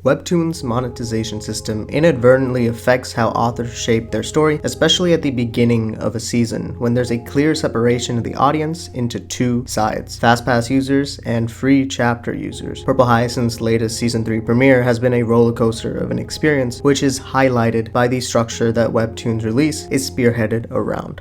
Webtoon's monetization system inadvertently affects how authors shape their story, especially at the beginning of a season, when there's a clear separation of the audience into two sides: fastpass users and free chapter users. Purple Hyacinth's latest Season 3 premiere has been a roller coaster of an experience, which is highlighted by the structure that Webtoon's release is spearheaded around.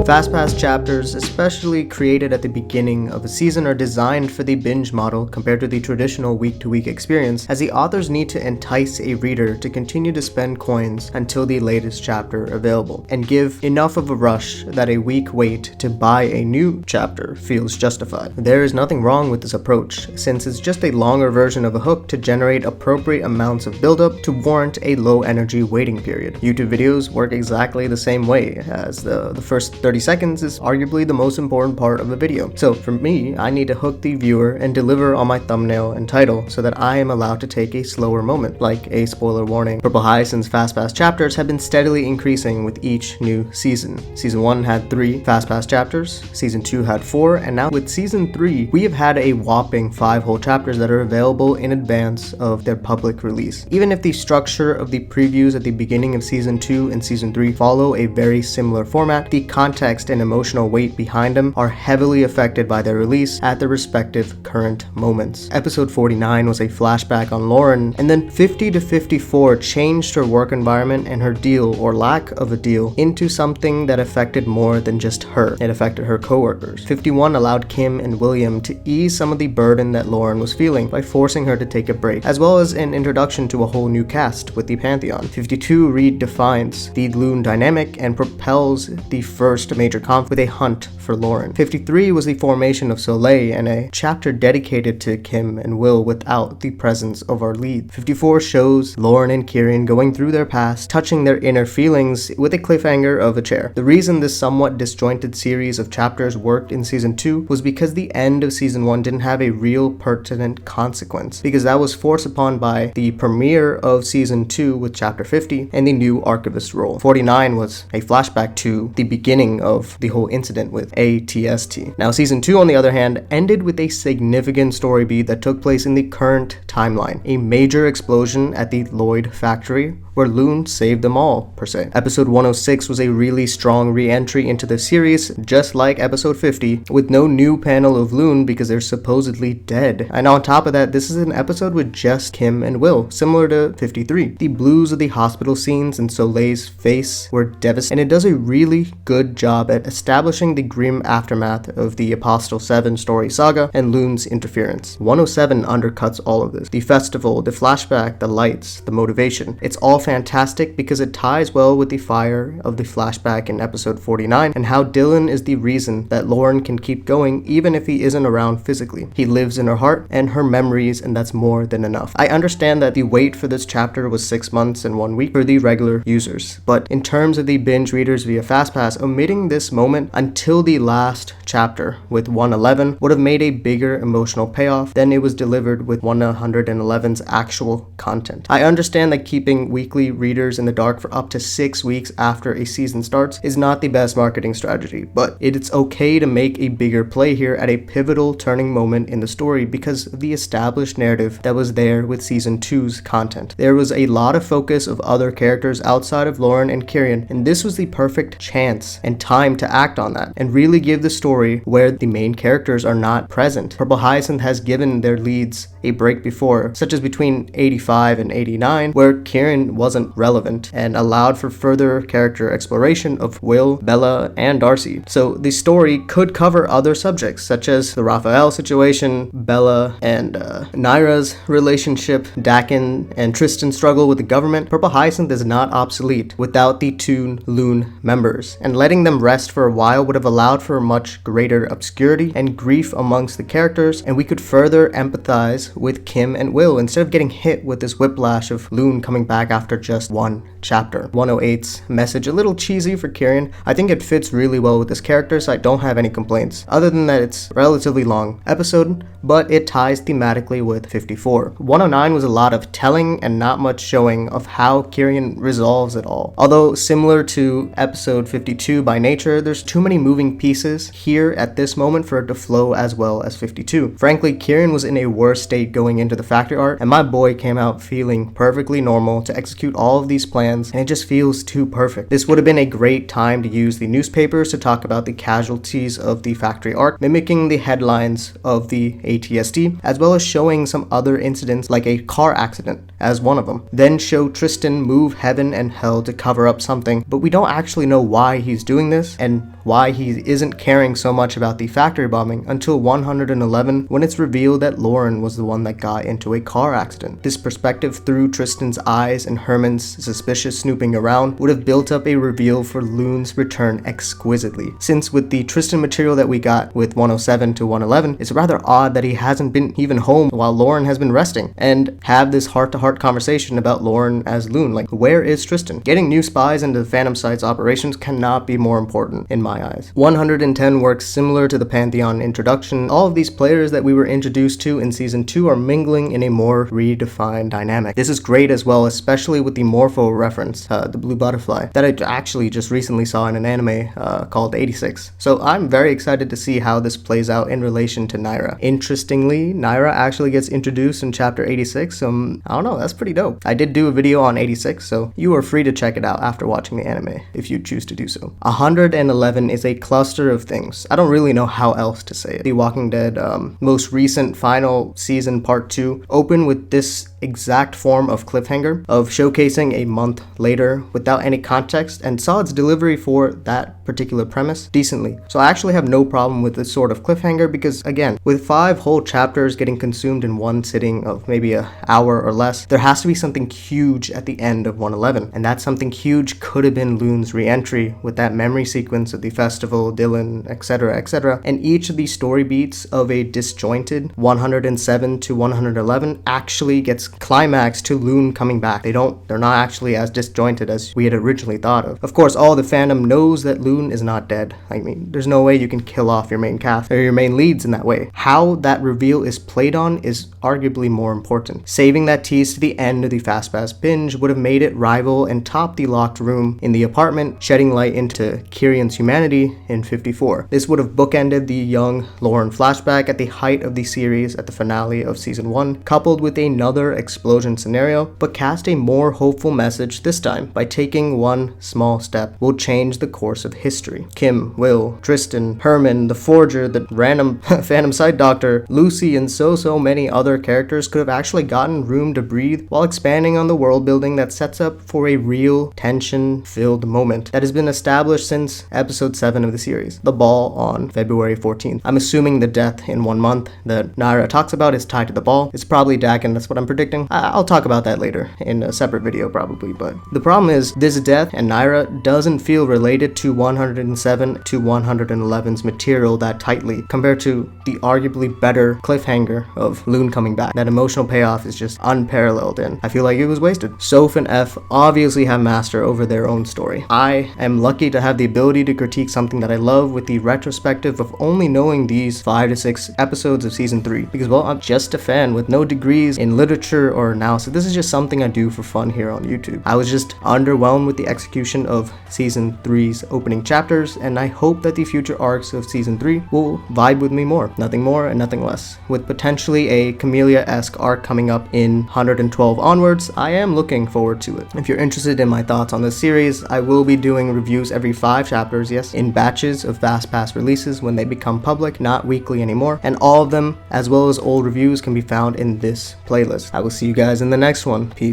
Fastpass chapters, especially created at the beginning of a season, are designed for the binge model compared to the traditional week-to-week experience, as the authors need to entice a reader to continue to spend coins until the latest chapter available, and give enough of a rush that a week wait to buy a new chapter feels justified. There is nothing wrong with this approach, since it's just a longer version of a hook to generate appropriate amounts of build-up to warrant a low-energy waiting period. YouTube videos work exactly the same way, as the first 30 seconds is arguably the most important part of a video. So for me, I need to hook the viewer and deliver on my thumbnail and title so that I am allowed to take a slower moment, like a spoiler warning. Purple Hyacinth's fastpass chapters have been steadily increasing with each new season. Season 1 had 3 fastpass chapters, Season 2 had 4, and now with Season 3, we have had a whopping 5 whole chapters that are available in advance of their public release. Even if the structure of the previews at the beginning of Season 2 and Season 3 follow a very similar format, the context and emotional weight behind them are heavily affected by their release at their respective current moments. Episode 49 was a flashback on Lauren, and then 50 to 54 changed her work environment and her deal or lack of a deal into something that affected more than just her. It affected her coworkers. 51 allowed Kim and William to ease some of the burden that Lauren was feeling by forcing her to take a break, as well as an introduction to a whole new cast with the Pantheon. 52 redefines the Lune dynamic and propels the first major conflict with a hunt for Lauren. 53 was the formation of Soleil and a chapter dedicated to Kim and Will without the presence of our lead. 54 shows Lauren and Kieran going through their past, touching their inner feelings with a cliffhanger of a chair. The reason this somewhat disjointed series of chapters worked in Season 2 was because the end of Season 1 didn't have a real pertinent consequence, because that was forced upon by the premiere of Season 2 with Chapter 50 and the new archivist role. 49 was a flashback to the beginning of the whole incident with ATST. Now, Season 2, on the other hand, ended with a significant story beat that took place in the current timeline. A major explosion at the Lloyd factory, where Lune saved them all, per se. Episode 106 was a really strong re-entry into the series, just like Episode 50, with no new panel of Lune because they're supposedly dead. And on top of that, this is an episode with just Kim and Will, similar to 53. The blues of the hospital scenes and Soleil's face were devastating, and it does a really good job at establishing the grim aftermath of the Apostle 7 story saga and Lune's interference. 107 undercuts all of this. The festival, the flashback, the lights, the motivation. It's all fantastic because it ties well with the fire of the flashback in episode 49 and how Dylan is the reason that Lauren can keep going even if he isn't around physically. He lives in her heart and her memories, and that's more than enough. I understand that the wait for this chapter was 6 months and 1 week for the regular users, but in terms of the binge readers via fastpass, omitting this moment until the last chapter with 111 would have made a bigger emotional payoff than it was delivered with 111's actual content. I understand that keeping weekly readers in the dark for up to 6 weeks after a season starts is not the best marketing strategy, but it's okay to make a bigger play here at a pivotal turning moment in the story because of the established narrative that was there with Season 2's content. There was a lot of focus of other characters outside of Lauren and Kieran, and this was the perfect chance and time to act on that and really give the story where the main characters are not present. Purple Hyacinth has given their leads a break before, such as between 85 and 89, where Kieran wasn't relevant and allowed for further character exploration of Will, Bella, and Darcy. So the story could cover other subjects such as the Raphael situation, Bella and Naira's relationship, Dakin and Tristan's struggle with the government. Purple Hyacinth is not obsolete without the two Lune members, and letting them rest for a while would have allowed for much greater obscurity and grief amongst the characters, and we could further empathize with Kim and Will instead of getting hit with this whiplash of Lune coming back after just one chapter. 108's message, a little cheesy for Kieran. I think it fits really well with this character, so I don't have any complaints, other than that it's a relatively long episode, but it ties thematically with 54. 109 was a lot of telling and not much showing of how Kieran resolves it all. Although similar to episode 52 by nature, there's too many moving pieces here here at this moment for it to flow as well as 52. Frankly, Kieran was in a worse state going into the factory art, and my boy came out feeling perfectly normal to execute all of these plans, and it just feels too perfect. This would have been a great time to use the newspapers to talk about the casualties of the factory arc, mimicking the headlines of the ATSD, as well as showing some other incidents like a car accident as one of them. Then show Tristan move heaven and hell to cover up something, but we don't actually know why he's doing this and why he isn't caring so much about the factory bombing until 111, when it's revealed that Lauren was the one that got into a car accident. This perspective through Tristan's eyes and Herman's suspicious snooping around would have built up a reveal for Lune's return exquisitely, since with the Tristan material that we got with 107 to 111, it's rather odd that he hasn't been even home while Lauren has been resting, and have this heart-to-heart conversation about Lauren as Lune. Like, where is Tristan? Getting new spies into the Phantom Site's operations cannot be more important in my eyes. 110 works similar to the Pantheon introduction. All of these players that we were introduced to in Season 2 are mingling in a more redefined dynamic. This is great as well, especially with the Morpho reference, the blue butterfly, that I actually just recently saw in an anime called 86. So I'm very excited to see how this plays out in relation to Naira. Interestingly, Naira actually gets introduced in chapter 86, so I don't know, that's pretty dope. I did do a video on 86, so you are free to check it out after watching the anime, if you choose to do so. 111 is a cluster of things. I don't really know how else to say it. The Walking Dead most recent final season part 2 opened with this exact form of cliffhanger of showcasing a month later without any context, and saw its delivery for that particular premise decently. So I actually have no problem with this sort of cliffhanger because, again, with 5 whole chapters getting consumed in one sitting of maybe an hour or less, there has to be something huge at the end of 111, and that something huge could have been Lune's re-entry with that memory sequence of the festival, Dylan, etc., etc. And each of these story beats of a disjointed 107 to 111 actually gets climaxed to Lune coming back. They're not actually as disjointed as we had originally thought of. Of course, all the fandom knows that Lune is not dead. I mean, there's no way you can kill off your main cast or your main leads in that way. How that reveal is played on is arguably more important. Saving that tease to the end of the fastpass binge would have made it rival and top the locked room in the apartment, shedding light into Kieran's humanity in 54. This would have bookended the young Lauren flashback at the height of the series at the finale of season 1, coupled with another explosion scenario, but cast a more hopeful message this time by taking one small step will change the course of history. Kim, Will, Tristan, Herman, the Forger, the random Phantom Site Doctor, Lucy, and so many other characters could have actually gotten room to breathe while expanding on the world building that sets up for a real tension-filled moment that has been established since episode 7 of the series, the ball on February 14th. I'm assuming the death in 1 month that Naira talks about is tied to the ball. It's probably Dakin, that's what I'm predicting. I'll talk about that later in a separate video probably, but the problem is this death and Naira doesn't feel related to 107 to 111's material that tightly compared to the arguably better cliffhanger of Lune coming back. That emotional payoff is just unparalleled and I feel like it was wasted. Soph and F obviously have master over their own story. I am lucky to have the ability to critique something that I love with the retrospective of only knowing these 5 to 6 episodes of season 3 because, well, I'm just a fan with no degrees in literature or analysis. This is just something I do for fun here on YouTube. I was just underwhelmed with the execution of season 3's opening chapters, and I hope that the future arcs of season 3 will vibe with me more. Nothing more and nothing less. With potentially a Camellia-esque arc coming up in 112 onwards, I am looking forward to it. If you're interested in my thoughts on this series, I will be doing reviews every 5 chapters, yes, in batches of fastpass releases when they become public, not weekly anymore, and all of them, as well as old reviews, can be found in this playlist. I will see you guys in the next one. Peace.